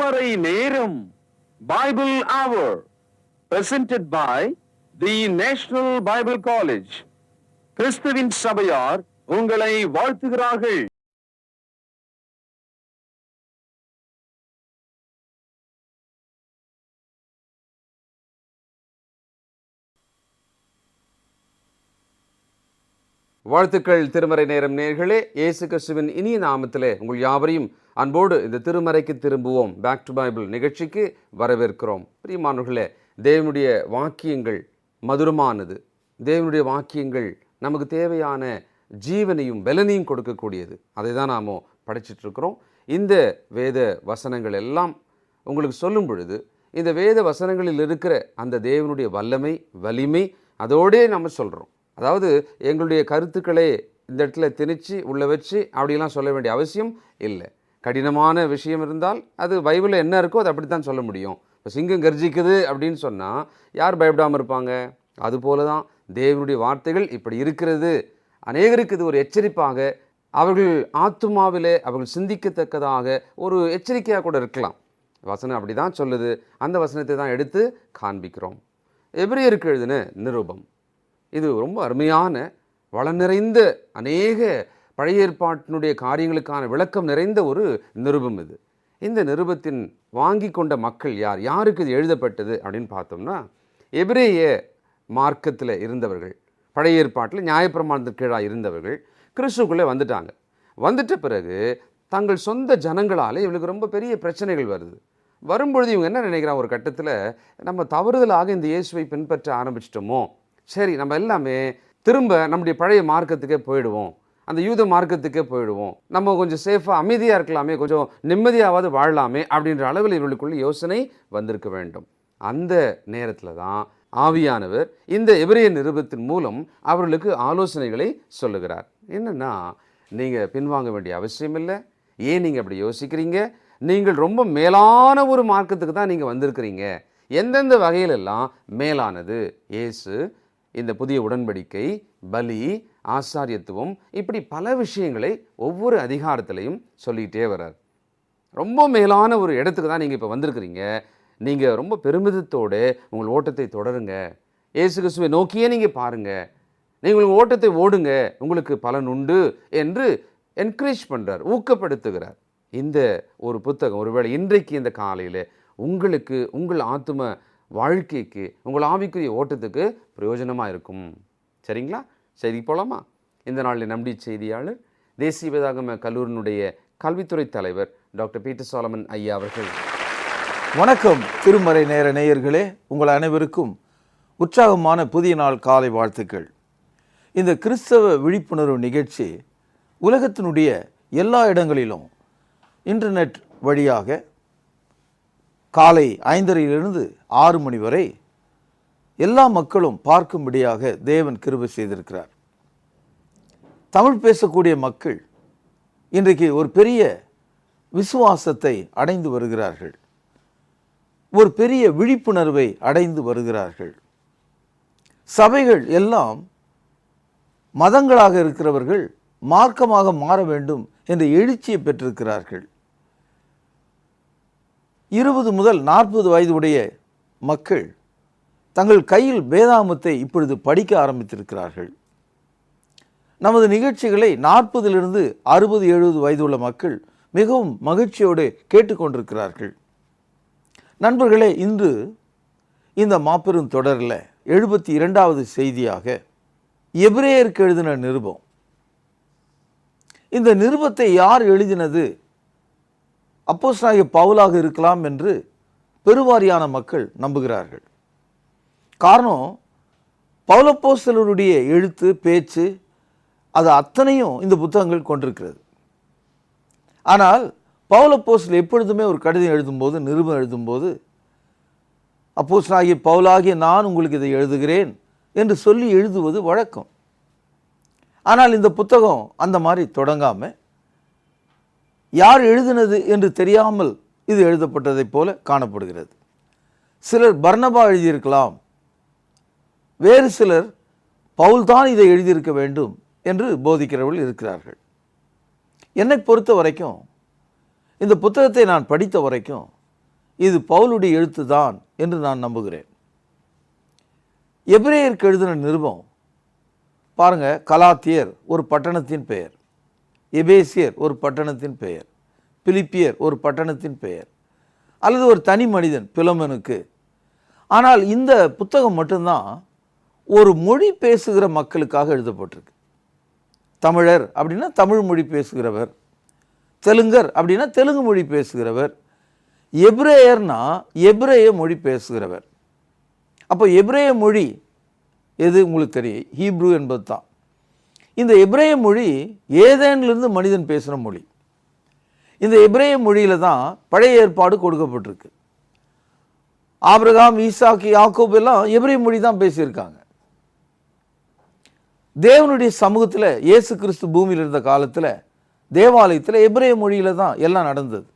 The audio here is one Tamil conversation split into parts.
திருமறை நேரம் Bible hour presented by the National Bible College. கிறிஸ்துவின் சபையார் உங்களை வாழ்த்துகிறார்கள். வாழ்த்துக்கள் திருமறை நேரம் நேயர்களே. இயேசு கிறிஸ்துவின் இனிய நாமத்திலே உங்கள் யாவரையும் அன்போடு இந்த திருமறைக்கு திரும்புவோம் பேக் டு பைபிள் நிகழ்ச்சிக்கு வரவேற்கிறோம். பிரியமானவர்களே, தேவனுடைய வாக்கியங்கள் மதுரமானது. தேவனுடைய வாக்கியங்கள் நமக்கு தேவையான ஜீவனையும் பலனையும் கொடுக்கக்கூடியது. அதை தான் நாம் படிச்சுட்டு இருக்கிறோம். இந்த வேத வசனங்கள் எல்லாம் உங்களுக்கு சொல்லும் பொழுது இந்த வேத வசனங்களில் இருக்கிற அந்த தேவனுடைய வல்லமை வலிமை அதோடே நம்ம சொல்கிறோம். அதாவது எங்களுடைய கருத்துக்களை இந்த இடத்துல திணிச்சு உள்ள வச்சு அப்படிலாம் சொல்ல வேண்டிய அவசியம் இல்லை. கடினமான விஷயம் இருந்தால் அது பைபிளில் என்ன இருக்கோ அது அப்படித்தான் சொல்ல முடியும். இப்போ சிங்கம் கர்ஜிக்குது அப்படின்னு சொன்னால் யார் பயப்படாமல் இருப்பாங்க? அதுபோல தான் தேவனுடைய வார்த்தைகள் இப்படி இருக்கிறது. அநேகருக்கு இது ஒரு எச்சரிப்பாக, அவர்கள் ஆத்துமாவிலே அவர்கள் சிந்திக்கத்தக்கதாக ஒரு எச்சரிக்கையாக கூட இருக்கலாம். வசனம் அப்படி தான் சொல்லுது. அந்த வசனத்தை தான் எடுத்து காண்பிக்கிறோம். எபிரேயருக்கு எழுதின நிருபம், இது ரொம்ப அருமையான வளம் நிறைந்த அநேக பழைய ஏற்பாட்டினுடைய காரியங்களுக்கான விளக்கம் நிறைந்த ஒரு நிருபம் இது. இந்த நிருபத்தின் வாங்கி கொண்ட மக்கள் யார்? யாருக்கு இது எழுதப்பட்டது அப்படின்னு பார்த்தோம்னா, எபிரேய மார்க்கத்தில் இருந்தவர்கள், பழைய ஏற்பாட்டில் நியாயப்பிரமாணத்திற்கு கீழாக இருந்தவர்கள் கிறிஸ்துக்குள்ளே வந்துட்டாங்க. வந்துட்ட பிறகு தங்கள் சொந்த ஜனங்களால் இவங்களுக்கு ரொம்ப பெரிய பிரச்சனைகள் வருது. வரும்பொழுது இவங்க என்ன நினைக்கிறாங்க, ஒரு கட்டத்தில் நம்ம தவறுதலாக இந்த இயேசுவை பின்பற்ற ஆரம்பிச்சிட்டோமோ, சரி நம்ம எல்லாமே திரும்ப நம்முடைய பழைய மார்க்கத்துக்கே போயிடுவோம், அந்த யூத மார்க்கத்துக்கே போயிடுவோம், நம்ம கொஞ்சம் சேஃபாக அமைதியாக இருக்கலாமே, கொஞ்சம் நிம்மதியாவது வாழலாமே அப்படின்ற அளவில் இவர்களுக்குள்ள யோசனை வந்திருக்க வேண்டும். அந்த நேரத்தில் தான் ஆவியானவர் இந்த எபிரேய நிருபத்தின் மூலம் அவர்களுக்கு ஆலோசனைகளை சொல்லுகிறார். என்னென்னா, நீங்கள் பின்வாங்க வேண்டிய அவசியம் இல்லை. ஏன் நீங்கள் அப்படி யோசிக்கிறீங்க? நீங்கள் ரொம்ப மேலான ஒரு மார்க்கத்துக்கு தான் நீங்கள் வந்திருக்கிறீங்க. எந்தெந்த வகையிலெல்லாம் மேலானது இயேசு, இந்த புதிய உடன்படிக்கை, பலி, ஆசாரியத்துவம், இப்படி பல விஷயங்களை ஒவ்வொரு அதிகாரத்திலையும் சொல்லிக்கிட்டே வர்றார். ரொம்ப மேலான ஒரு இடத்துக்கு தான் நீங்கள் இப்போ வந்திருக்கிறீங்க. நீங்கள் ரொம்ப பெருமிதத்தோடு உங்கள் ஓட்டத்தை தொடருங்க. இயேசு கிறிஸ்துவை நோக்கியே நீங்கள் பாருங்கள். நீங்கள் உங்கள் ஓட்டத்தை ஓடுங்க, உங்களுக்கு பலன் உண்டு என்று என்கரேஜ் பண்ணுறார், ஊக்கப்படுத்துகிறார். இந்த ஒரு புத்தகம் ஒருவேளை இன்றைக்கு இந்த காலையில் உங்களுக்கு உங்கள் ஆத்தும வாழ்க்கைக்கு, உங்கள் ஆவிக்குரிய ஓட்டத்துக்கு பிரயோஜனமாக இருக்கும். சரிங்களா? சரி, போகலாமா? இந்த நாளில் நம்முடைய செய்தியாளர், தேசிய வேதாகம கல்லூரியினுடைய கல்வித்துறை தலைவர் டாக்டர் பீட்டர் சாலமன் ஐயா அவர்கள். வணக்கம் திருமறை நேர நேயர்களே, உங்கள் அனைவருக்கும் உற்சாகமான புதிய நாள் காலை வாழ்த்துக்கள். இந்த கிறிஸ்தவ விழிப்புணர்வு நிகழ்ச்சி உலகத்தினுடைய எல்லா இடங்களிலும் இன்டர்நெட் வழியாக காலை 5:30 6 மணி வரை எல்லா மக்களும் பார்க்கும்படியாக தேவன் கிருபை செய்திருக்கிறார். தமிழ் பேசக்கூடிய மக்கள் இன்றைக்கு ஒரு பெரிய விசுவாசத்தை அடைந்து வருகிறார்கள், ஒரு பெரிய விழிப்புணர்வை அடைந்து வருகிறார்கள். சபைகள் எல்லாம் மதங்களாக இருக்கிறவர்கள் மார்க்கமாக மாற வேண்டும் என்ற எழுச்சியை பெற்றிருக்கிறார்கள். 20 முதல் 40 வயது உடைய மக்கள் தங்கள் கையில் வேதாகமத்தை இப்பொழுது படிக்க ஆரம்பித்திருக்கிறார்கள். நமது நிகழ்ச்சிகளை 40 60 70 வயது உள்ள மக்கள் மிகவும் மகிழ்ச்சியோடு கேட்டுக்கொண்டிருக்கிறார்கள். நண்பர்களே, இன்று இந்த மாபெரும் தொடரில் 72வது செய்தியாக எபிரேயருக்கு எழுதின நிருபம். இந்த நிருபத்தை யார் எழுதினது? அப்போஸ்தலனாகிய பவுலாக இருக்கலாம் என்று பெருவாரியான மக்கள் நம்புகிறார்கள். காரணம், பவுலப்போஸ்தலருடைய எழுத்து, பேச்சு, அது அத்தனையும் இந்த புத்தகங்கள் கொண்டிருக்கிறது. ஆனால் பவுலப்போஸ்தலர் எப்பொழுதுமே ஒரு கடிதம் எழுதும்போது, நிருபம் எழுதும்போது, அப்போஸ்தலனாகிய பவுலாகிய நான் உங்களுக்கு இதை எழுதுகிறேன் என்று சொல்லி எழுதுவது வழக்கம். ஆனால் இந்த புத்தகம் அந்த மாதிரி தொடங்காமல், யார் எழுதினது என்று தெரியாமல் இது எழுதப்பட்டதைப் போல காணப்படுகிறது. சிலர் பர்னபா எழுதியிருக்கலாம், வேறு சிலர் பவுல் தான் இதை எழுதியிருக்க வேண்டும் என்று போதிக்கிறவர்கள் இருக்கிறார்கள். என்னை பொறுத்த வரைக்கும், இந்த புத்தகத்தை நான் படித்த வரைக்கும் இது பவுலுடைய எழுத்து தான் என்று நான் நம்புகிறேன். எபிரேயருக்கு எழுதின நிருபம் பாருங்க, கலாத்தியர் ஒரு பட்டணத்தின் பெயர், எபேசியர் ஒரு பட்டணத்தின் பெயர், பிலிப்பியர் ஒரு பட்டணத்தின் பெயர், அல்லது ஒரு தனி மனிதன் பிலோமனுக்கு. ஆனால் இந்த புத்தகம் மட்டும்தான் ஒரு மொழி பேசுகிற மக்களுக்காக எழுதப்பட்டிருக்கு. தமிழர் அப்படின்னா தமிழ் மொழி பேசுகிறவர், தெலுங்கர் அப்படின்னா தெலுங்கு மொழி பேசுகிறவர், எபிரேயர்னா எபிரேய மொழி பேசுகிறவர். அப்போ எபிரேய மொழி எது உங்களுக்கு தெரியும், ஹீப்ரு என்பது தான். இந்த எபிரேய மொழி ஏதேனிலிருந்து மனிதன் பேசுகிற மொழி. இந்த எபிரேய மொழியில தான் பழைய ஏற்பாடு கொடுக்கப்பட்டிருக்கு. ஆபிரகாம், ஈசாக்கு, யாக்கோபு எல்லாம் எபிரேய மொழி தான் பேசியிருக்காங்க. தேவனுடைய சமூகத்தில் இயேசு கிறிஸ்து பூமியில் இருந்த காலத்தில் தேவாலயத்தில் எபிரேய மொழியில தான் எல்லாம் நடந்தது.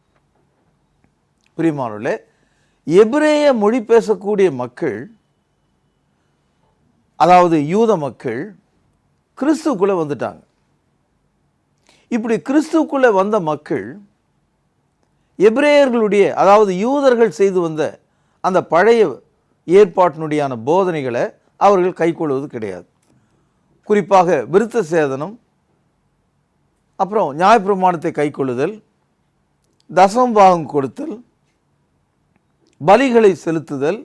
பிரியமானவர்களே, எபிரேய மொழி பேசக்கூடிய மக்கள், அதாவது யூத மக்கள், கிறிஸ்துக்குள்ளே வந்துட்டாங்க. இப்படி கிறிஸ்துக்குள்ளே வந்த மக்கள் எபிரேயர்களுடைய, அதாவது யூதர்கள் செய்து வந்த அந்த பழைய ஏற்பாட்டினுடையான போதனைகளை அவர்கள் கைக்கொள்வது கிடையாது. குறிப்பாக விருத்த சேதனம், அப்புறம் நியாயப்பிரமாணத்தை கைக்கொள்ளுதல், தசமபாகம் கொடுத்தல், பலிகளை செலுத்துதல்,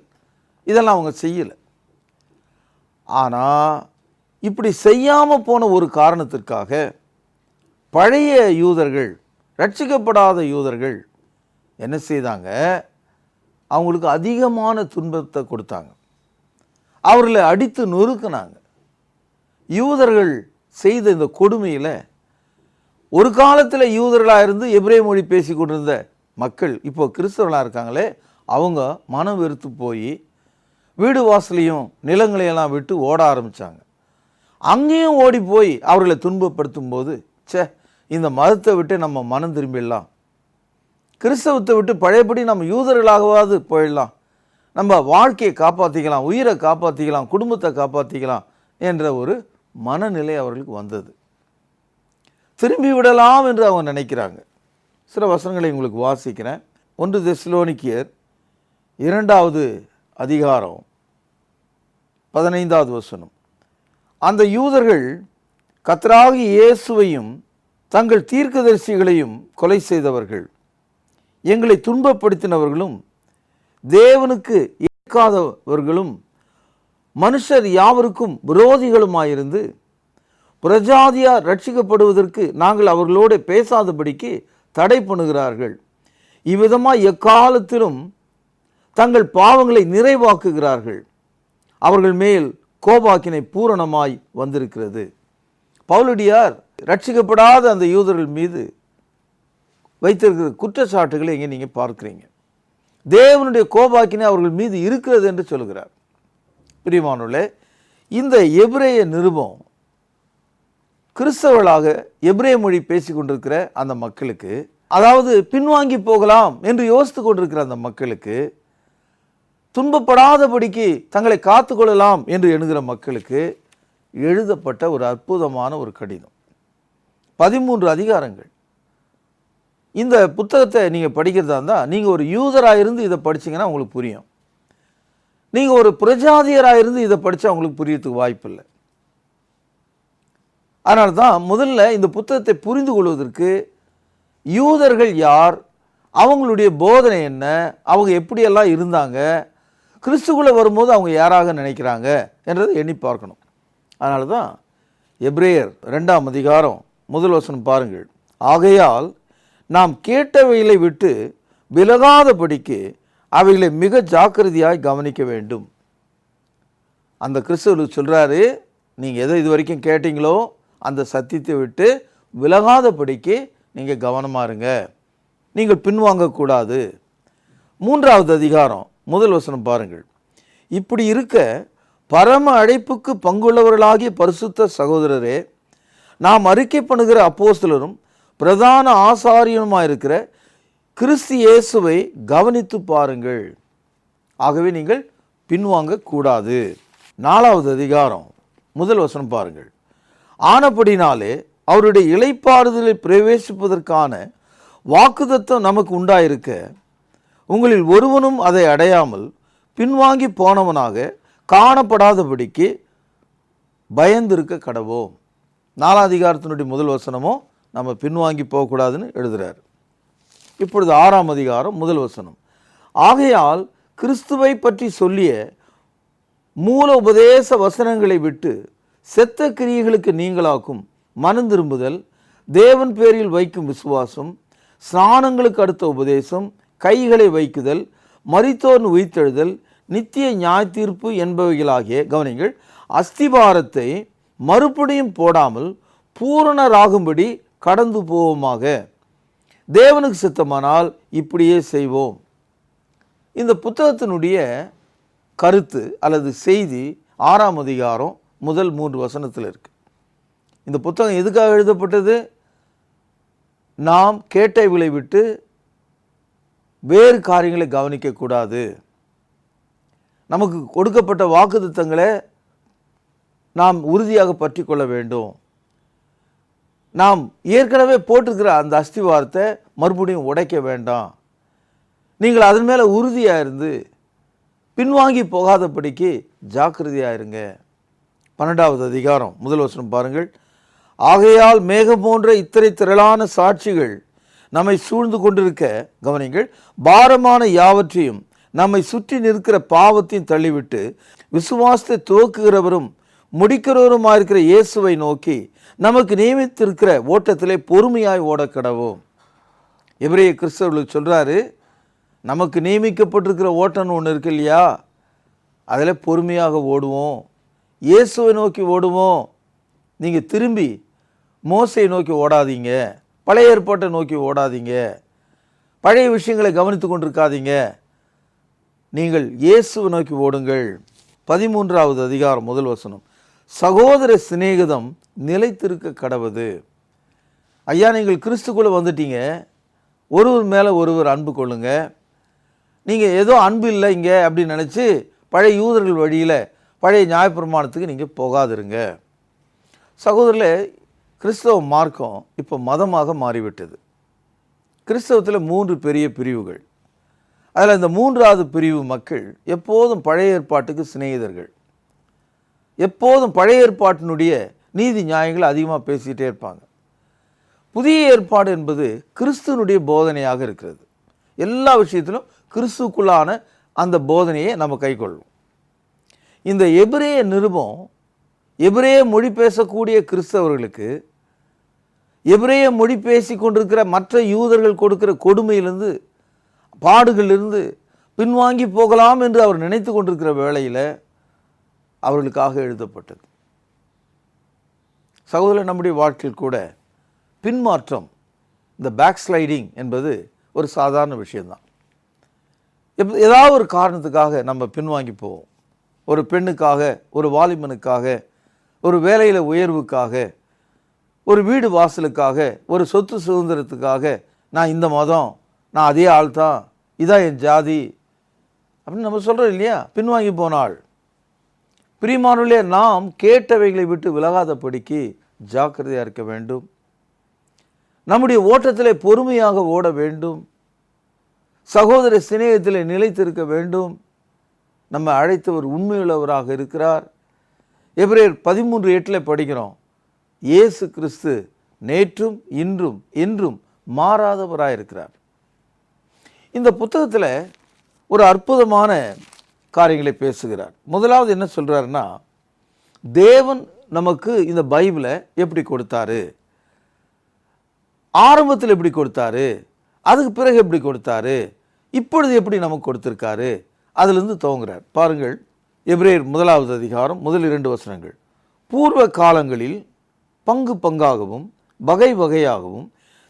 இதெல்லாம் அவங்க செய்யலை. ஆனால் இப்படி செய்யாமல் போன ஒரு காரணத்திற்காக பழைய யூதர்கள், ரட்சிக்கப்படாத யூதர்கள் என்ன செய்தாங்க, அவங்களுக்கு அதிகமான துன்பத்தை கொடுத்தாங்க, அவர்களை அடித்து நொறுக்குனாங்க. யூதர்கள் செய்த இந்த கொடுமையில் ஒரு காலத்தில் யூதர்களாக இருந்து எபிரேய மொழி பேசி கொண்டிருந்த மக்கள் இப்போ கிறிஸ்தவர்களாக இருக்காங்களே, அவங்க மனம் வெறுத்து போய் வீடு வாசலையும் நிலங்களையெல்லாம் விட்டு ஓட ஆரம்பித்தாங்க. அங்கேயும் ஓடி போய் அவர்களை துன்பப்படுத்தும் போது, இந்த மதத்தை விட்டு நம்ம மனம் திரும்பிடலாம், கிறிஸ்தவத்தை விட்டு பழையபடி நம்ம யூதர்களாகவாது போயிடலாம், நம்ம வாழ்க்கையை காப்பாற்றிக்கலாம், உயிரை காப்பாற்றிக்கலாம், குடும்பத்தை காப்பாற்றிக்கலாம் என்ற ஒரு மனநிலை அவர்களுக்கு வந்தது. திரும்பி விடலாம் என்று அவங்க நினைக்கிறாங்க. சில வசனங்களை உங்களுக்கு வாசிக்கிறேன். 1 தெசலோனிக்கேயர் 2வது அதிகாரம் 15வது வசனம். அந்த யூதர்கள் கர்த்தராகிய இயேசுவையும் தங்கள் தீர்க்கதரிசிகளையும் கொலை செய்தவர்கள், எங்களை துன்பப்படுத்தினவர்களும் தேவனுக்கு ஏற்காதவர்களும் மனுஷர் யாவருக்கும் விரோதிகளுமாயிருந்து பிரஜாதியார் ரட்சிக்கப்படுவதற்கு நாங்கள் அவர்களோடு பேசாதபடிக்கு தடை பண்ணுகிறார்கள். இவ்விதமாய் எக்காலத்திலும் தங்கள் பாவங்களை நிறைவாக்குகிறார்கள். அவர்கள் மேல் கோபாக்கினை பூரணமாய் வந்திருக்கிறது. பவுலடியார் ரட்சிக்கப்படாத அந்த யூதர்கள் மீது வைத்திருக்கிற குற்றச்சாட்டுகளை இங்கே நீங்கள் பார்க்குறீங்க. தேவனுடைய கோபாக்கினை அவர்கள் மீது இருக்கிறது என்று சொல்கிறார். பிரியமானவர்களே, இந்த எபிரேய நிருபம் கிறிஸ்தவர்களாக எபிரேய மொழி பேசி கொண்டிருக்கிற அந்த மக்களுக்கு, அதாவது பின்வாங்கி போகலாம் என்று யோசித்து கொண்டிருக்கிற அந்த மக்களுக்கு, துன்பப்படாதபடிக்கு தங்களை காத்துக்கொள்ளலாம் என்று எண்ணுகிற மக்களுக்கு எழுதப்பட்ட ஒரு அற்புதமான ஒரு கடிதம். 13 அதிகாரங்கள். இந்த புத்தகத்தை நீங்கள் படிக்கிறதா இருந்தால், நீங்கள் ஒரு யூதராக இருந்து இதை படிச்சிங்கன்னா உங்களுக்கு புரியும். நீங்கள் ஒரு பிரஜாதியராக இருந்து இதை படித்தா உங்களுக்கு புரியறதுக்கு வாய்ப்பு இல்லை. அதனால தான் முதல்ல இந்த புத்தகத்தை புரிந்து கொள்வதற்கு யூதர்கள் யார், அவங்களுடைய போதனை என்ன, அவங்க எப்படியெல்லாம் இருந்தாங்க, கிறிஸ்துக்குள்ளே வரும்போது அவங்க யாராக நினைக்கிறாங்க என்றதை எண்ணி பார்க்கணும். அதனால தான் எபிரேயர் 2ஆம் அதிகாரம் 1 வசனம் பாருங்கள். ஆகையால் நாம் கேட்டவைகளை விட்டு விலகாதபடிக்கு அவைகளை மிக ஜாக்கிரதையாய் கவனிக்க வேண்டும். அந்த கிறிஸ்துவருக்கு சொல்கிறாரு, நீங்கள் எதை இது வரைக்கும் கேட்டீங்களோ அந்த சத்தியத்தை விட்டு விலகாதபடிக்கு நீங்கள் கவனமாக இருங்க, நீங்கள் பின்வாங்கக்கூடாது. 3வது அதிகாரம் 1 வசனம் பாருங்கள். இப்படி இருக்க பரம அழைப்புக்கு பங்குள்ளவர்களாகிய பரிசுத்த சகோதரரே, நாம் அறிக்கை பண்ணுகிற அப்போஸ்தலரும் பிரதான ஆசாரியனுமாக இருக்கிற கிறிஸ்து இயேசுவை கவனித்து பாருங்கள். ஆகவே நீங்கள் பின்வாங்கக்கூடாது. 4வது அதிகாரம் 1 வசனம் பாருங்கள். ஆனபடினாலே அவருடைய இளைப்பாறுதலை பிரவேசிப்பதற்கான வாக்குத்தத்தம் நமக்கு உண்டாயிருக்க உங்களில் ஒருவனும் அதை அடையாமல் பின்வாங்கி போனவனாக காணப்படாதபடிக்கு பயந்திருக்க கடவோம். 4ஆம் அதிகாரத்தினுடைய முதல் வசனமும் நம்ம பின்வாங்கி போகக்கூடாதுன்னு எழுதுறார். இப்பொழுது 6ஆம் அதிகாரம் முதல் வசனம். ஆகையால் கிறிஸ்துவை பற்றி சொல்லிய மூல உபதேச வசனங்களை விட்டு செத்த கிரியைகளுக்கு நீங்களாக்கும் மனம் திரும்புதல், தேவன் பேரில் வைக்கும் விசுவாசம், ஸ்நானங்களுக்கு அடுத்த உபதேசம், கைகளை வைக்குதல், மரித்தோர்னு உயிர்த்தெழுதல், நித்திய நியாய தீர்ப்பு என்பவைகளாகிய கவனிங்கள் அஸ்திபாரத்தை மறுபடியும் போடாமல் பூரணராகும்படி கடந்து போவோமாக. தேவனுக்கு சித்தமானால் இப்படியே செய்வோம். இந்த புத்தகத்தினுடைய கருத்து அல்லது செய்தி 6ஆம் அதிகாரம் முதல் 3 வசனத்தில் இருக்கு. இந்த புத்தகம் எதுக்காக எழுதப்பட்டது? நாம் கேட்டவைகளை விட்டு வேறு காரியங்களை கவனிக்கக்கூடாது. நமக்கு கொடுக்கப்பட்ட வாக்குத்தத்தங்களை நாம் உறுதியாக பற்றி கொள்ள வேண்டும். நாம் ஏற்கனவே போட்டிருக்கிற அந்த அஸ்திவாரத்தை மறுபடியும் உடைக்க வேண்டாம். நீங்கள் அதன் மேலே உறுதியாக இருந்து பின்வாங்கி போகாதபடிக்கு ஜாக்கிரதையாக இருங்க. 12ஆவது அதிகாரம் முதல் வசனம் பாருங்கள். ஆகையால் மேகம் போன்ற இத்தனை திரளான சாட்சிகள் நம்மை சூழ்ந்து கொண்டிருக்க கவனிங்கள், பாரமான யாவற்றையும் நம்மை சுற்றி நிற்கிற பாவத்தையும் தள்ளிவிட்டு விசுவாசத்தை துவக்குகிறவரும் முடிக்கிறவருமாயிருக்கிற இயேசுவை நோக்கி நமக்கு நியமித்திருக்கிற ஓட்டத்திலே பொறுமையாய் ஓடக்கடவோம். எபிரேய கிறிஸ்தவர்களுக்கு சொல்றாரு, நமக்கு நியமிக்கப்பட்டிருக்கிற ஓட்டம்னு ஒன்று இருக்கு இல்லையா, அதில் பொறுமையாக ஓடுவோம், இயேசுவை நோக்கி ஓடுவோம். நீங்கள் திரும்பி மோசையை நோக்கி ஓடாதீங்க, பழைய ஏற்பாட்டை நோக்கி ஓடாதீங்க, பழைய விஷயங்களை கவனித்து கொண்டிருக்காதீங்க. நீங்கள் இயேசுவை நோக்கி ஓடுங்கள். 13ஆவது அதிகாரம் முதல் வசனம். சகோதர சிநேகிதம் நிலைத்திருக்க கடவுது. ஐயா, நீங்கள் கிறிஸ்துக்குள்ளே வந்துட்டீங்க, ஒருவர் மேலே ஒருவர் அன்பு கொள்ளுங்க. நீங்கள் ஏதோ அன்பு இல்லை இங்கே அப்படின்னு நினச்சி பழைய யூதர்கள் வழியில் பழைய நியாயப்பிரமாணத்துக்கு நீங்கள் போகாதிருங்க. சகோதரர்களே, கிறிஸ்தவ மார்க்கம் இப்போ மதமாக மாறிவிட்டது. கிறிஸ்தவத்தில் 3 பெரிய பிரிவுகள். அதில் இந்த 3ஆவது பிரிவு மக்கள் எப்போதும் பழைய ஏற்பாட்டுக்கு சிநேகிதர்கள், எப்போதும் பழைய ஏற்பாட்டினுடைய நீதி நியாயங்களை அதிகமாக பேசிகிட்டே இருப்பாங்க. புதிய ஏற்பாடு என்பது கிறிஸ்துவனுடைய போதனையாக இருக்கிறது. எல்லா விஷயத்திலும் கிறிஸ்துக்குள்ளான அந்த போதனையை நம்ம கைக்கொள்வோம். இந்த எபிரேய நிருபம் எபிரேய மொழி பேசக்கூடிய கிறிஸ்தவர்களுக்கு எபிரேய மொழி பேசி கொண்டிருக்கிற மற்ற யூதர்கள் கொடுக்கிற கொடுமையிலிருந்து பாடுகளிலிருந்து பின்வாங்கி போகலாம் என்று அவர் நினைத்து கொண்டிருக்கிற வேளையில் அவர்களுக்காக எழுதப்பட்டது. சகோதரர், நம்முடைய வாழ்க்கையில் கூட பின்மாற்றம், இந்த பேக் ஸ்லைடிங் என்பது ஒரு சாதாரண விஷயம்தான். ஏதாவது ஒரு காரணத்துக்காக நம்ம பின்வாங்கி போவோம். ஒரு பெண்ணுக்காக, ஒரு வாலிபனுக்காக, ஒரு வேலையில் உயர்வுக்காக, ஒரு வீடு வாசலுக்காக, ஒரு சொத்து சுதந்திரத்துக்காக, நான் இந்த மதம், நான் அதே ஆள் தான், இதான் என் ஜாதி அப்படின்னு நம்ம சொல்கிறோம் இல்லையா, பின்வாங்கி போனாள். பிரியமானவர்களே, நாம் கேட்டவைகளை விட்டு விலகாதபடிக்கு ஜாக்கிரதையாக இருக்க வேண்டும். நம்முடைய ஓட்டத்திலே பொறுமையாக ஓட வேண்டும். சகோதர சிநேகத்திலே நிலைத்திருக்க வேண்டும். நம்ம அழைத்தவர் உண்மையுள்ளவராக இருக்கிறார். எபிரேயர் 13:8 படிக்கிறோம், இயேசு கிறிஸ்து நேற்றும் இன்றும் என்றும் மாறாதவராக இருக்கிறார். இந்த புத்தகத்தில் ஒரு அற்புதமான காரியங்களை பேசுகிறார். முதலாவது என்ன சொல்கிறாருன்னா, தேவன் நமக்கு இந்த பைபிளை எப்படி கொடுத்தாரு, ஆரம்பத்தில் எப்படி கொடுத்தாரு, அதுக்கு பிறகு எப்படி கொடுத்தாரு, இப்பொழுது எப்படி நமக்கு கொடுத்திருக்காரு, அதிலிருந்து துவங்குறார். பாருங்கள், எபிரேயர் 1ஆவது அதிகாரம் முதல் 2 வசனங்கள். பூர்வ காலங்களில் பங்கு பங்காகவும் வகை வகையாகவும்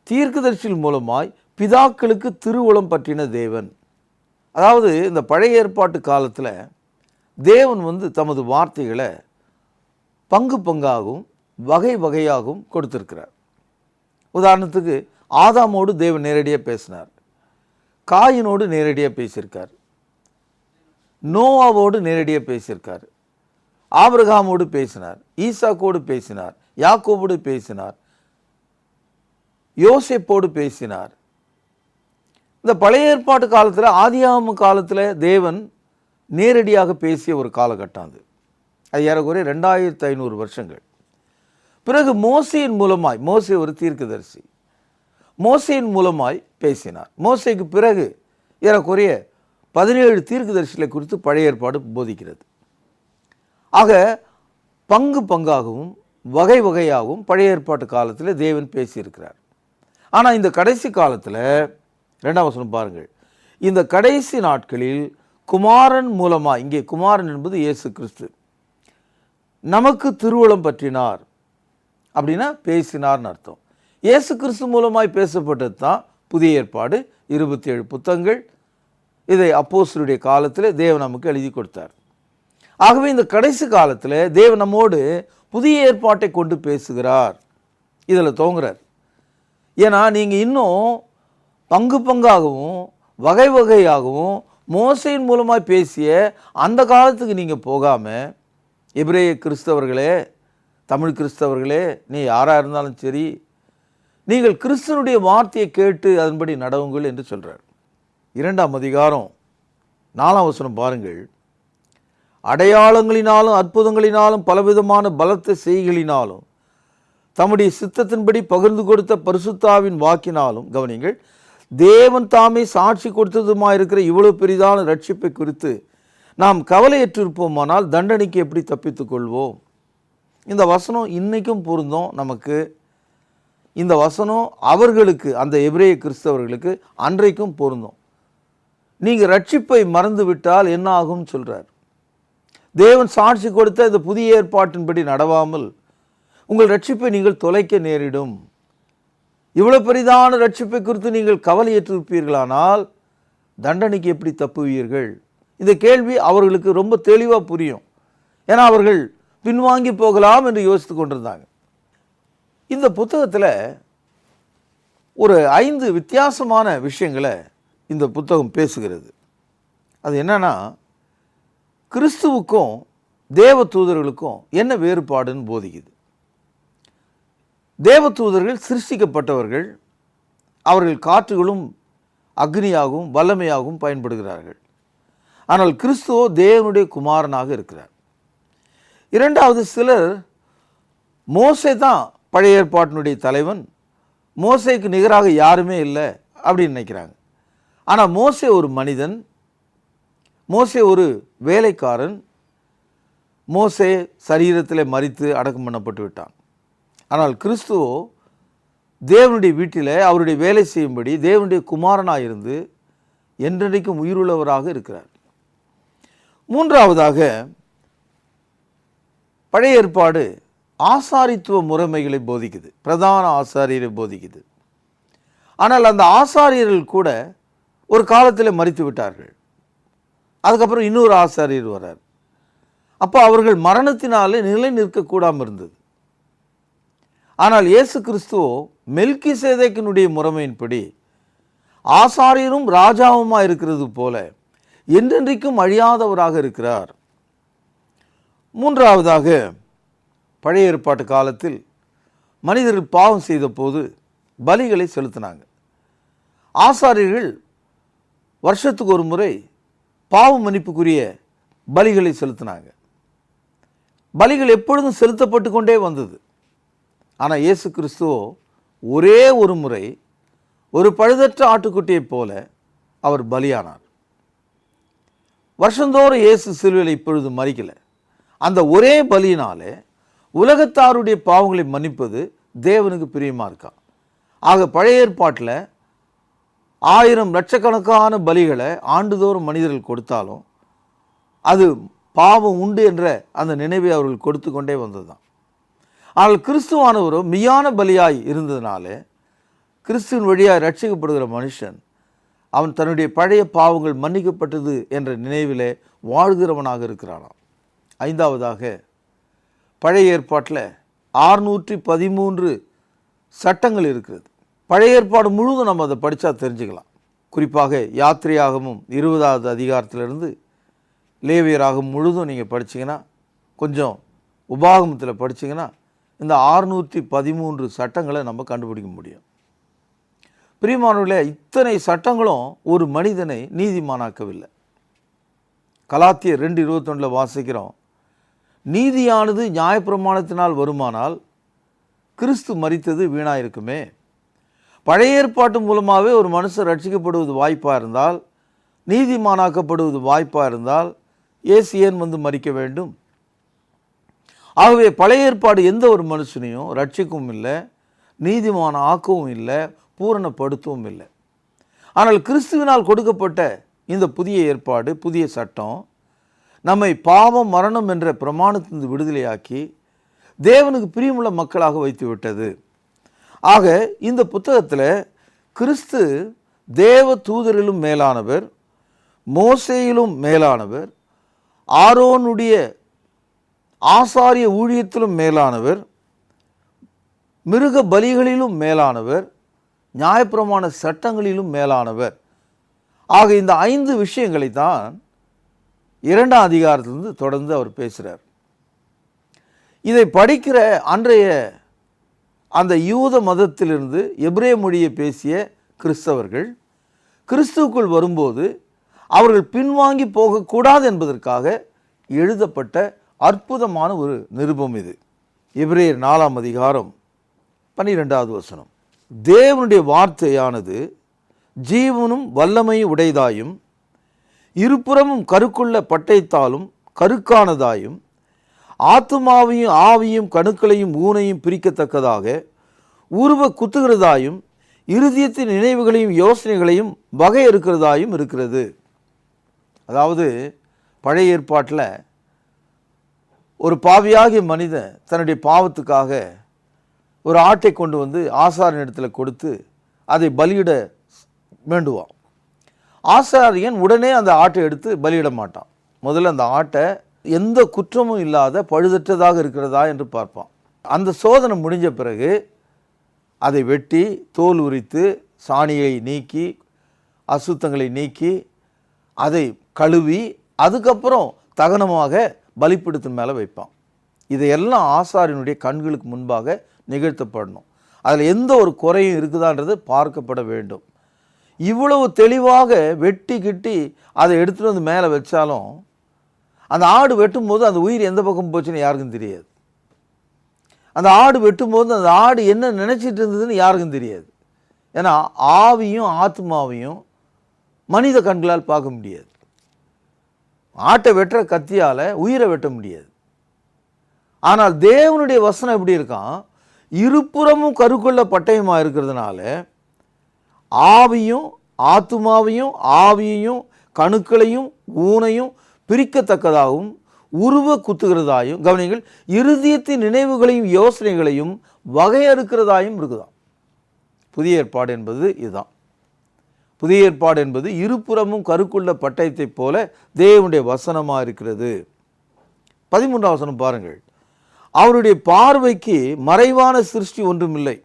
தீர்க்கதரிசிகள் மூலமாய் பிதாக்களுக்கு திருவுளம் பற்றின தேவன். அதாவது இந்த பழைய ஏற்பாட்டு காலத்தில் தேவன் தமது வார்த்தைகளை பங்கு பங்காகவும் வகை வகையாகவும் கொடுத்திருக்கிறார். உதாரணத்துக்கு ஆதாமோடு தேவன் நேரடியாக பேசினார், காயினோடு நேரடியாக பேசியிருக்கார், நோவாவோடு நேரடியாக பேசியிருக்கார், ஆபிரகாமோடு பேசினார், ஈசாக்கோடு பேசினார், யாக்கோபோடு பேசினார், யோசேப்போடு பேசினார், இந்த பழைய ஏற்பாட்டு காலத்தில், ஆதியாகம காலத்தில் தேவன் நேரடியாக பேசிய ஒரு காலகட்டம் அது. அது ஏறக்குறைய 2500 வருஷங்கள். பிறகு மோசேயின் மூலமாய், மோசே ஒரு தீர்க்கதரிசி, மோசேயின் மூலமாய் பேசினார். மோசேக்கு பிறகு ஏறக்குறைய 17 தீர்க்கதரிசிகளை குறித்து பழைய ஏற்பாடு போதிக்கிறது. ஆக பங்கு பங்காகவும் வகை வகையாகவும் பழைய ஏற்பாட்டு காலத்தில் தேவன் பேசியிருக்கிறார். ஆனால் இந்த கடைசி காலத்தில் 2ஆம் வசனம் பாருங்கள், இந்த கடைசி நாட்களில் குமாரன் மூலமாக, இங்கே குமாரன் என்பது இயேசு கிறிஸ்து, நமக்கு திருவுளம் பற்றினார். அப்படின்னா பேசினார்னு அர்த்தம். இயேசு கிறிஸ்து மூலமாய் பேசப்பட்டது தான் புதிய ஏற்பாடு, 27 புத்தகங்கள். இதை அப்போஸ்தலருடைய காலத்தில் தேவன் நமக்கு எழுதி கொடுத்தார். ஆகவே இந்த கடைசி காலத்தில் தேவன் நம்மோடு புதிய ஏற்பாட்டை கொண்டு பேசுகிறார். இதில் தோங்குறார். ஏன்னா நீங்கள் இன்னும் பங்கு பங்காகவும் வகை வகையாகவும் மோசையின் மூலமாய் பேசிய அந்த காலத்துக்கு நீங்கள் போகாமல், எபிரேய கிறிஸ்தவர்களே, தமிழ் கிறிஸ்தவர்களே, நீ யாராக இருந்தாலும் சரி, நீங்கள் கிறிஸ்துவனுடைய வார்த்தையை கேட்டு அதன்படி நடவுங்கள் என்று சொல்கிறார். 2ஆம் அதிகாரம் 4ஆம் வசனம் பாருங்கள், அடையாளங்களினாலும் அற்புதங்களினாலும் பலவிதமான பலத்த செய்களினாலும் தம்முடைய சித்தத்தின்படி பகிர்ந்து கொடுத்த பரிசுத்தாவின் வாக்கினாலும், கவனிங்கள், தேவன் தாமே சாட்சி கொடுத்ததுமாயிருக்கிற இவ்வளவு பெரிதான ரட்சிப்பை குறித்து நாம் கவலையற்றிருப்போமானால் தண்டனைக்கு எப்படி தப்பித்துக் கொள்வோம்? இந்த வசனம் இன்னைக்கும் பொருந்தும் நமக்கு. இந்த வசனம் அவர்களுக்கு, அந்த எபிரேய கிறிஸ்தவர்களுக்கு அன்றைக்கும் பொருந்தும். நீங்கள் ரட்சிப்பை மறந்து விட்டால் என்ன ஆகும் சொல்கிறார். தேவன் சாட்சி கொடுத்த இந்த புதிய ஏற்பாட்டின்படி நடவாமல் உங்கள் ரட்சிப்பை நீங்கள் தொலைக்க நேரிடும். இவ்வளவு பெரிதான ரட்சிப்பை குறித்து நீங்கள் கவலையற்றிருப்பீர்களானால் தண்டனைக்கு எப்படி தப்புவீர்கள்? இந்த கேள்வி அவர்களுக்கு ரொம்ப தெளிவாக புரியும். ஏன்னா அவர்கள் பின்வாங்கி போகலாம் என்று யோசித்து கொண்டிருந்தாங்க. இந்த புத்தகத்தில் ஒரு 5 வித்தியாசமான விஷயங்களை இந்த புத்தகம் பேசுகிறது. அது என்னன்னா, கிறிஸ்துவுக்கும் தேவ தூதர்களுக்கும் என்ன வேறுபாடுன்னு போதிக்குது. தேவ தூதர்கள் சிருஷ்டிக்கப்பட்டவர்கள், அவர்கள் காற்றுகளும் அக்னியாகவும் வல்லமையாகவும் பயன்படுகிறார்கள். ஆனால் கிறிஸ்துவோ தேவனுடைய குமாரனாக இருக்கிறார். 2வது, சிலர் மோசே தான் பழைய ஏற்பாட்டினுடைய தலைவன், மோசேக்கு நிகராக யாருமே இல்லை அப்படின்னு நினைக்கிறாங்க. ஆனால் மோசே ஒரு மனிதன், மோசே ஒரு வேலைக்காரன், மோசே சரீரத்தில் மரித்து அடக்கம் பண்ணப்பட்டு விட்டான். ஆனால் கிறிஸ்துவோ தேவனுடைய வீட்டில் அவருடைய வேலை செய்யும்படி தேவனுடைய குமாரனாக இருந்து என்றென்றைக்கும் உயிருள்ளவராக இருக்கிறார். 3வதாக, பழைய ஏற்பாடு ஆசாரித்துவ முறைமைகளை போதிக்குது, பிரதான ஆசாரியரை போதிக்குது. ஆனால் அந்த ஆசாரியர்கள் கூட ஒரு காலத்தில் மரித்து விட்டார்கள். அதுக்கப்புறம் இன்னொரு ஆசாரியர் வரார். அப்போ அவர்கள் மரணத்தினாலே நிலை நிற்கக்கூடாமல் இருந்தது. ஆனால் இயேசு கிறிஸ்துவோ மெல்கிசேதேக்கினுடைய முறைமையின்படி ஆசாரியரும் ராஜாவுமா இருக்கிறது போல என்றென்றைக்கும் அழியாதவராக இருக்கிறார். 3வதாக, பழைய ஏற்பாட்டு காலத்தில் மனிதர்கள் பாவம் செய்த போது பலிகளை செலுத்தினாங்க. ஆசாரியர்கள் வருஷத்துக்கு ஒரு முறை பாவ மன்னிப்புக்குரிய பலிகளை செலுத்தினாங்க. பலிகள் எப்பொழுதும் செலுத்தப்பட்டு கொண்டே வந்தது. ஆனால் இயேசு கிறிஸ்துவோ ஒரே ஒரு முறை ஒரு பழுதற்ற ஆட்டுக்குட்டியைப் போல அவர் பலியானார். வருஷந்தோறும் இயேசு சிலுவையில் இப்பொழுது மரிக்கலை. அந்த ஒரே பலியினாலே உலகத்தாருடைய பாவங்களை மன்னிப்பது தேவனுக்கு பிரியமாக இருக்கா. ஆக பழைய ஏற்பாட்டில் 1000 லட்சக்கணக்கான பலிகளை ஆண்டுதோறும் மனிதர்கள் கொடுத்தாலும் அது பாவம் உண்டு என்ற அந்த நினைவை அவர்கள் கொடுத்து கொண்டே வந்தது தான். ஆனால் கிறிஸ்துவானவரோ மெய்யான பலியாய் இருந்ததுனால கிறிஸ்துவின் வழியாய் ரட்சிக்கப்படுகிற மனுஷன் அவன் தன்னுடைய பழைய பாவங்கள் மன்னிக்கப்பட்டது என்ற நினைவிலே வாழ்கிறவனாக இருக்கிறானாம். 5வதாக, பழைய ஏற்பாட்டில் 613 சட்டங்கள் இருக்கிறது. பழைய ஏற்பாடு முழுவதும் நம்ம அதை படித்தா தெரிஞ்சுக்கலாம். குறிப்பாக யாத்திரையாகமும் 20வது அதிகாரத்திலிருந்து லேவியராகவும் முழுதும் நீங்கள் படிச்சிங்கன்னா, கொஞ்சம் உபாகமத்தில் படிச்சிங்கன்னா இந்த 613 சட்டங்களை நம்ம கண்டுபிடிக்க முடியும். பிரியமானவர்களே, இத்தனை சட்டங்களும் ஒரு மனிதனை நீதிமானாக்கவில்லை. கலாத்தியர் 2:21 வாசிக்கிறோம், நீதியானது நியாயப்பிரமாணத்தினால் வருமானால் கிறிஸ்து மரித்தது வீணாயிருக்குமே. பழைய ஏற்பாட்டு மூலமாகவே ஒரு மனுஷன் ரட்சிக்கப்படுவது வாய்ப்பாக இருந்தால், நீதிமானாக்கப்படுவது வாய்ப்பாக இருந்தால், இயேசு ஏன் வந்து மரிக்க வேண்டும்? ஆகவே பழைய ஏற்பாடு எந்த ஒரு மனுஷனையும் ரட்சிக்கவும் இல்லை, நீதிமான ஆக்கவும் இல்லை, பூரணப்படுத்தவும் இல்லை. ஆனால் கிறிஸ்துவினால் கொடுக்கப்பட்ட இந்த புதிய ஏற்பாடு, புதிய சட்டம் நம்மை பாவம் மரணம் என்ற பிரமாணத்திலிருந்து விடுதலையாக்கி தேவனுக்கு பிரியமுள்ள மக்களாக வைத்து விட்டது. ஆக இந்த புத்தகத்தில் கிறிஸ்து தேவ தூதரிலும் மேலானவர், மோசேயிலும் மேலானவர், ஆரோனுடைய ஆசாரிய ஊழியத்திலும் மேலானவர், மிருக பலிகளிலும் மேலானவர், நியாயப்பிரமாண சட்டங்களிலும் மேலானவர். ஆக இந்த 5 விஷயங்களை தான் 2ஆம் அதிகாரத்திலிருந்து தொடர்ந்து அவர் பேசுகிறார். இதை படிக்கிற அன்றைய அந்த யூத மதத்திலிருந்து எபிரேய மொழியை பேசிய கிறிஸ்தவர்கள் கிறிஸ்துவுக்குள் வரும்போது அவர்கள் பின்வாங்கி போகக்கூடாது என்பதற்காக எழுதப்பட்ட அற்புதமான ஒரு நிருபம் இது. எபிரேயர் 4ஆம் அதிகாரம் 12வது வசனம், தேவனுடைய வார்த்தையானது ஜீவனும் வல்லமையும் உடையதாயும் இருபுறமும் கருக்குள்ள பட்டயத்தாலும் கருக்கானதாயும் ஆத்துமாவையும் ஆவியும் கணுக்களையும் ஊனையும் பிரிக்கத்தக்கதாக உருவ குத்துகிறதாயும் இருதயத்தின் நினைவுகளையும் யோசனைகளையும் வகையறுக்கிறதாயும் இருக்கிறது. அதாவது பழைய ஏற்பாட்டில் ஒரு பாவியாகிய மனிதன் தன்னுடைய பாவத்துக்காக ஒரு ஆட்டை கொண்டு வந்து ஆசாரியன் இடத்துல கொடுத்து அதை பலியிட வேண்டுவான். ஆசாரியன் உடனே அந்த ஆட்டை எடுத்து பலியிட மாட்டான். முதல்ல அந்த ஆட்டை எந்த குற்றமும் இல்லாத பழுதற்றதாக இருக்கிறதா என்று பார்ப்பான். அந்த சோதனை முடிஞ்ச பிறகு அதை வெட்டி தோல் உரித்து சாணியை நீக்கி அசுத்தங்களை நீக்கி அதை கழுவி அதுக்கப்புறம் தகனமாக பலிபீடத்தின் மேலே வைப்பான். இதையெல்லாம் ஆசாரியனுடைய கண்களுக்கு முன்பாக நிகழ்த்தப்படணும். அதில் எந்த ஒரு குறையும் இருக்குதான்றது பார்க்கப்பட வேண்டும். இவ்வளவு தெளிவாக வெட்டி கிட்டி அதை எடுத்துகிட்டு வந்து மேலே வச்சாலும் அந்த ஆடு வெட்டும்போது அந்த உயிர் எந்த பக்கம் போச்சுன்னு யாருக்கும் தெரியாது. அந்த ஆடு வெட்டும்போது அந்த ஆடு என்ன நினச்சிட்டு இருந்ததுன்னு யாருக்கும் தெரியாது. ஏன்னா ஆவியும் ஆத்மாவையும் மனித கண்களால் பார்க்க முடியாது. ஆட்டை வெட்டுற கத்தியால் உயிரை வெட்ட முடியாது. ஆனால் தேவனுடைய வசனம் எப்படி இருக்கான், இருபுறமும் கருக்குள்ள பட்டயமாக இருக்கிறதுனால ஆவியும் ஆத்துமாவையும் ஆவியையும் கணுக்களையும் ஊனையும் பிரிக்கத்தக்கதாகவும் உருவ குத்துகிறதாயும், கவனிங்கள், இருதயத்தின் நினைவுகளையும் யோசனைகளையும் வகையறுக்கிறதாயும் இருக்குதாம். புதிய ஏற்பாடு என்பது இதுதான். புதிய ஏற்பாடு என்பது இருபுறமும் கருக்குள்ள பட்டயத்தைப் போல தேவனுடைய வசனமாக இருக்கிறது. 13ஆம் வசனம் பாருங்கள், அவருடைய பார்வைக்கு மறைவான சிருஷ்டி ஒன்றுமில்லை,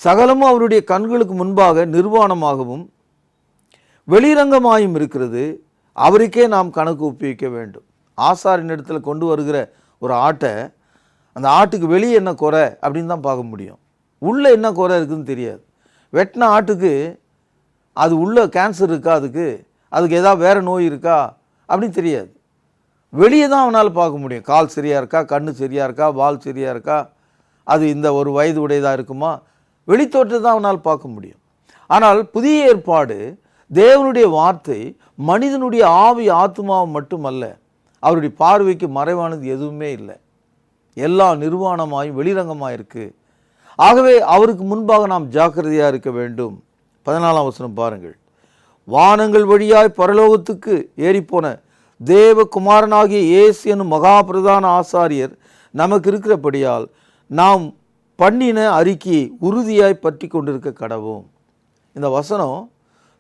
சகலமும் அவருடைய கண்களுக்கு முன்பாக நிர்வாணமாகவும் வெளிரங்கமாயும் இருக்கிறது, அவருக்கே நாம் கணக்கு ஒப்புவிக்க வேண்டும். ஆசாரின் இடத்துல கொண்டு வருகிற ஒரு ஆட்டை அந்த ஆட்டுக்கு வெளியே என்ன குறை அப்படின்னு தான் பார்க்க முடியும், உள்ளே என்ன குறை இருக்குதுன்னு தெரியாது. வெட்டின ஆட்டுக்கு அது உள்ள கேன்சர் இருக்கா, அதுக்கு ஏதாவது வேறு நோய் இருக்கா அப்படின்னு தெரியாது. வெளியே தான் அவனால் பார்க்க முடியும். கால் சரியாக இருக்கா, கண்ணு சரியாக இருக்கா, வால் சரியாக இருக்கா, அது இந்த ஒரு வயது உடையதாக இருக்குமா, வெளித்தோற்றத்தை தான் அவனால் பார்க்க முடியும். ஆனால் புதிய ஏற்பாடு தேவனுடைய வார்த்தை மனிதனுடைய ஆவி ஆத்மாவை மட்டுமல்ல, அவருடைய பார்வைக்கு மறைவானது எதுவுமே இல்லை, எல்லாம் நிர்வாணமாயும் வெளிரங்கமாக இருக்குது. ஆகவே அவருக்கு முன்பாக நாம் ஜாக்கிரதையாக இருக்க வேண்டும். 14ஆம் வசனம் பாருங்கள், வானங்கள் வழியாய் பரலோகத்துக்கு ஏறிப்போன தேவகுமாரனாகிய இயேசு என்னும் மகா பிரதான ஆசாரியர் நமக்கு இருக்கிறபடியால் நாம் பண்ணின அறிக்கையை உறுதியாய் பற்றி கொண்டிருக்க கடவோம். இந்த வசனம்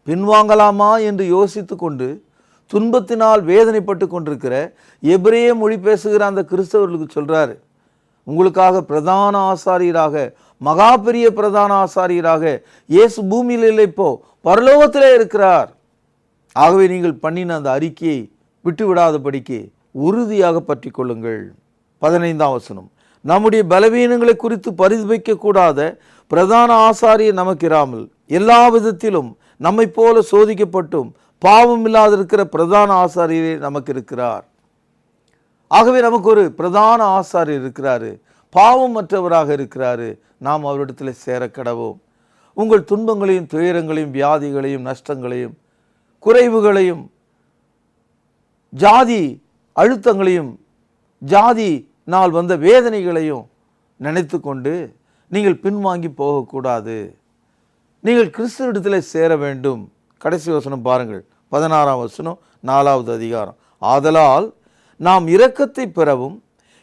பின்வாங்கலாமா என்று யோசித்து கொண்டு துன்பத்தினால் வேதனைப்பட்டு கொண்டிருக்கிற எபிரேய மொழி பேசுகிற அந்த கிறிஸ்தவர்களுக்கு சொல்கிறாரு, உங்களுக்காக பிரதான ஆசாரியராக, மகா பெரிய பிரதான ஆசாரியராக இயேசு பூமியில் இல்லை, இப்போ பரலோகத்திலே இருக்கிறார். ஆகவே நீங்கள் பண்ணின அந்த அறிக்கையை விட்டு விடாதபடிக்கு உறுதியாக பற்றி கொள்ளுங்கள். 15ஆம் வசனம், நம்முடைய பலவீனங்களை குறித்து பரிதபிக்க கூடாத பிரதான ஆசாரியர் நமக்கு இராமல் எல்லா விதத்திலும் நம்மை போல சோதிக்கப்பட்டும் பாவம் இல்லாதிருக்கிற பிரதான ஆசாரியரே நமக்கு இருக்கிறார். ஆகவே நமக்கு ஒரு பிரதான ஆசாரியர் இருக்கிறாரு, பாவமற்றவராக இருக்கிறாரு. நாம் அவரிடத்தில் சேர கடவோம். உங்கள் துன்பங்களையும் துயரங்களையும் வியாதிகளையும் நஷ்டங்களையும் குறைவுகளையும் ஜாதி அழுத்தங்களையும் ஜாதி நாள் வந்த வேதனைகளையும் நினைத்து கொண்டு நீங்கள் பின்வாங்கி போகக்கூடாது. நீங்கள் கிறிஸ்துவிடத்தில் சேர வேண்டும். கடைசி வசனம் பாருங்கள், 16ஆம் வசனம், 4வது அதிகாரம். ஆதலால் நாம் இரக்கத்தை பெறவும்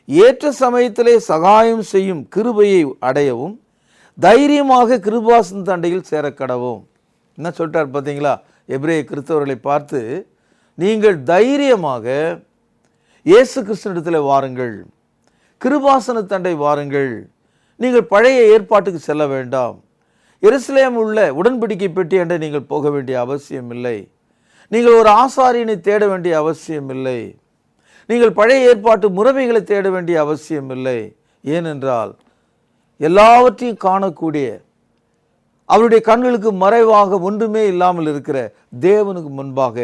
ஏற்ற சமயத்திலே சகாயம் செய்யும் கிருபையை அடையவும் தைரியமாக கிருபாசன தண்டையில் சேர கடவோம். என்ன சொல்லிட்டார் பார்த்தீங்களா? எபிரேய கிறிஸ்தவர்களை பார்த்து, நீங்கள் தைரியமாக இயேசு கிறிஸ்துவிடத்தில் வாருங்கள், கிருபாசன தண்டை வாருங்கள். நீங்கள் பழைய ஏற்பாட்டுக்கு செல்ல வேண்டாம். எருசலேம் உள்ள உடன்படிக்கை பெட்டி என்று நீங்கள் போக வேண்டிய அவசியம் இல்லை. நீங்கள் ஒரு ஆசாரியனை தேட வேண்டிய அவசியம் இல்லை. நீங்கள் பழைய ஏற்பாட்டு முறைமைகளை தேட வேண்டிய அவசியம் இல்லை. ஏனென்றால் எல்லாவற்றையும் காணக்கூடிய அவருடைய கண்களுக்கு மறைவாக ஒன்றுமே இல்லாமல் இருக்கிற தேவனுக்கு முன்பாக,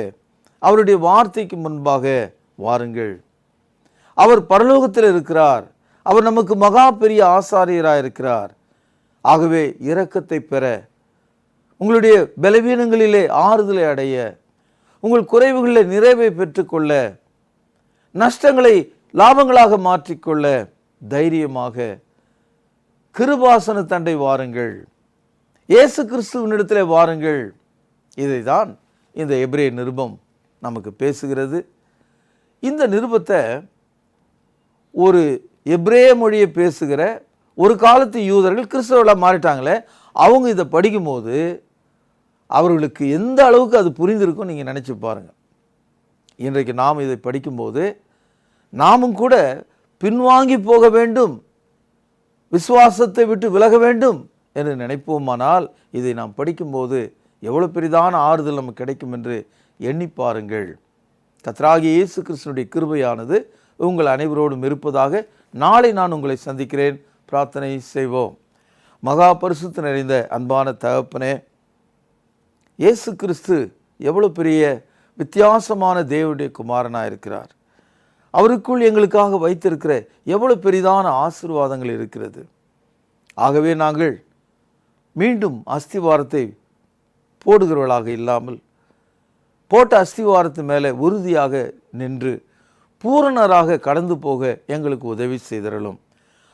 அவருடைய வார்த்தைக்கு முன்பாக வாருங்கள். அவர் பரலோகத்தில் இருக்கிறார். அவர் நமக்கு மகா பெரிய ஆசாரியராக இருக்கிறார். ஆகவே இரக்கத்தை பெற, உங்களுடைய பலவீனங்களிலே ஆறுதலை அடைய, உங்கள் குறைவுகளில் நிறைவை பெற்றுக்கொள்ள, நஷ்டங்களை லாபங்களாக மாற்றிக்கொள்ள தைரியமாக கிருபாசன தண்டை வாருங்கள், இயேசு கிறிஸ்துவினிடத்தில் வாருங்கள். இதை தான் இந்த எபிரேய நிருபம் நமக்கு பேசுகிறது. இந்த நிருபத்தை ஒரு எபிரேய மொழியை பேசுகிற ஒரு காலத்து யூதர்கள் கிறிஸ்தவர்களாக மாறிட்டாங்களே, அவங்க இதை படிக்கும்போது அவர்களுக்கு எந்த அளவுக்கு அது புரிந்திருக்கும் நீங்கள் நினச்சி பாருங்கள். இன்றைக்கு நாம் இதை படிக்கும்போது நாமும் கூட பின்வாங்கி போக வேண்டும், விசுவாசத்தை விட்டு விலக வேண்டும் என்று நினைப்போமானால் இதை நாம் படிக்கும்போது எவ்வளோ பெரிதான ஆறுதல் நமக்கு கிடைக்கும் என்று எண்ணி பாருங்கள். கர்த்தராகிய இயேசு கிறிஸ்துவினுடைய கிருபையானது உங்கள் அனைவரோடும் இருப்பதாக. நாளை நான் உங்களை சந்திக்கிறேன். பிரார்த்தனை செய்வோம். மகா பரிசுத்த நிறைந்த அன்பான தகப்பனே, இயேசு கிறிஸ்து எவ்வளோ பெரிய வித்தியாசமான தேவனுடைய குமாரனாக இருக்கிறார். அவருக்குள் எங்களுக்காக வைத்திருக்கிற எவ்வளோ பெரிதான ஆசீர்வாதங்கள் இருக்கிறது. ஆகவே நாங்கள் மீண்டும் அஸ்திவாரத்தை போடுகிறவர்களாக இல்லாமல், போட்ட அஸ்திவாரத்து மேலே உறுதியாக நின்று பூரணராக கடந்து போக எங்களுக்கு உதவி செய்தருளும்.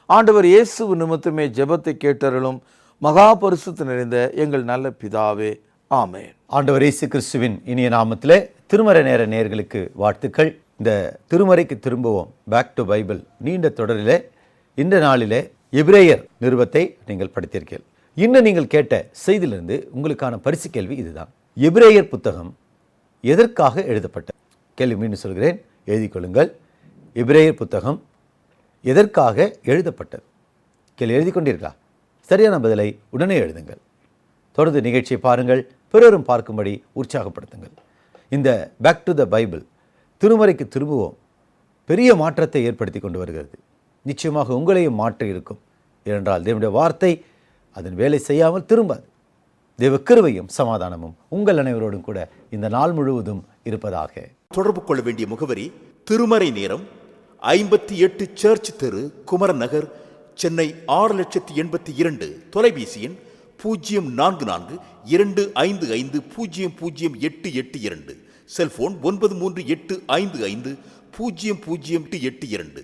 ஆண்டவர் இயேசு நிமித்தமே ஜெபத்தை கேட்டருளும். மகா பரிசுத்த நிறைந்த எங்கள் நல்ல பிதாவே, ஆமென். ஆண்டவர் இயேசு கிறிஸ்துவின் இனிய நாமத்திலே திருமறை நேர நேயர்களுக்கு வாழ்த்துக்கள். இந்த திருமறைக்கு திரும்புவோம், பேக் டு பைபிள் நீண்ட தொடரிலே இந்த நாளிலே எபிரேயர் நிருபத்தை நீங்கள் படித்தீர்கள். இன்னும் நீங்கள் கேட்ட செய்தியிலிருந்து உங்களுக்கான பரிசு கேள்வி இதுதான். எபிரேயர் புத்தகம் எதற்காக எழுதப்பட்டது? கேள்வி மீண்டும் சொல்கிறேன், எழுதிக் கொள்ளுங்கள். எபிரேயர் புத்தகம் எதற்காக எழுதப்பட்டது? கேள்வி எழுதி கொண்டீர்களா? சரியான பதிலை உடனே எழுதுங்கள். தொடர்ந்து நிகழ்ச்சியை பாருங்கள், பிறரும் பார்க்கும்படி உற்சாகப்படுத்துங்கள். இந்த பேக் டு த பைபிள் திருமறைக்கு திரும்புவோம் பெரிய மாற்றத்தை ஏற்படுத்தி கொண்டு வருகிறது. நிச்சயமாக உங்களையும் மாற்றி இருக்கும். ஏனென்றால் தேவனுடைய வார்த்தை அதன் வேலை செய்யாமல் திரும்பாது. தேவ கிருபையும் சமாதானமும் உங்கள் அனைவரோடும் கூட இந்த நாள் முழுவதும் இருப்பதாக. தொடர்பு கொள்ள வேண்டிய முகவரி: திருமறை நேரம், 58 சர்ச் தெரு, குமரன் நகர், சென்னை 6,82,000. தொலைபேசி எண் 044255008882. செல்போன் 9385500882.